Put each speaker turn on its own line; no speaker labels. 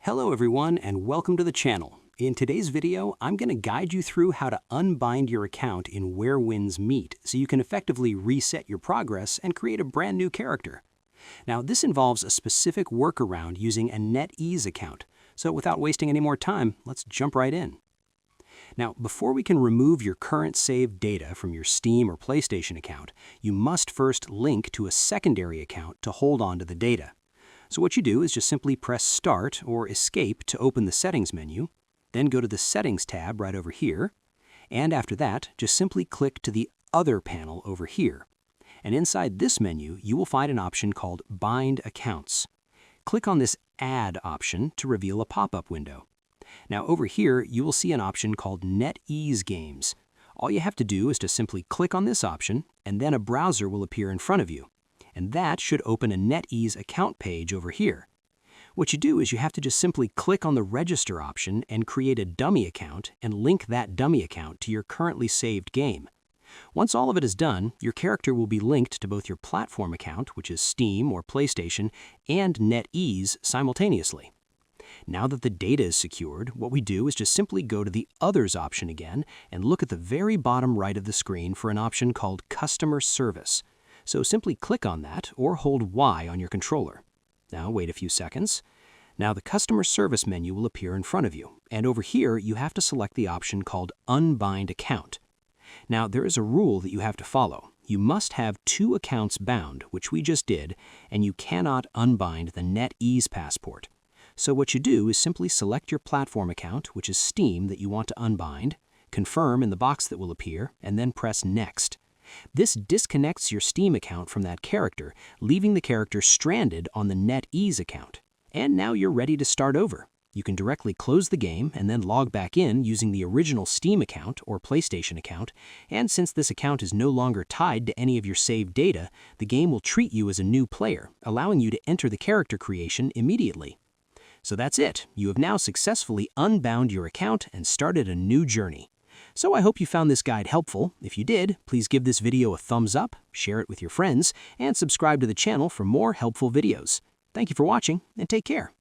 Hello everyone and welcome to the channel. In today's video, I'm going to guide you through how to unbind your account in Where Winds Meet so you can effectively reset your progress and create a brand new character. Now, this involves a specific workaround using a NetEase account. So without wasting any more time, let's jump right in. Now, before we can remove your current saved data from your Steam or PlayStation account, you must first link to a secondary account to hold on to the data. So what you do is just simply press Start or Escape to open the Settings menu, then go to the Settings tab right over here, and after that, just simply click to the Other panel over here. And inside this menu, you will find an option called Bind Accounts. Click on this Add option to reveal a pop-up window. Now over here, you will see an option called NetEase Games. All you have to do is to simply click on this option, and then a browser will appear in front of you. And that should open a NetEase account page over here. What you do is you have to just simply click on the Register option and create a dummy account and link that dummy account to your currently saved game. Once all of it is done, your character will be linked to both your platform account, which is Steam or PlayStation, and NetEase simultaneously. Now that the data is secured, what we do is just simply go to the Others option again and look at the very bottom right of the screen for an option called Customer Service. So simply click on that or hold Y on your controller. Now wait a few seconds. Now the Customer Service menu will appear in front of you, and over here you have to select the option called Unbind Account. Now there is a rule that you have to follow. You must have 2 accounts bound, which we just did, and you cannot unbind the NetEase passport. So what you do is simply select your platform account, which is Steam, that you want to unbind, confirm in the box that will appear, and then press Next. This disconnects your Steam account from that character, leaving the character stranded on the NetEase account. And now you're ready to start over. You can directly close the game and then log back in using the original Steam account or PlayStation account, and since this account is no longer tied to any of your saved data, the game will treat you as a new player, allowing you to enter the character creation immediately. So that's it. You have now successfully unbound your account and started a new journey. So I hope you found this guide helpful. If you did, please give this video a thumbs up, share it with your friends, and subscribe to the channel for more helpful videos. Thank you for watching, and take care.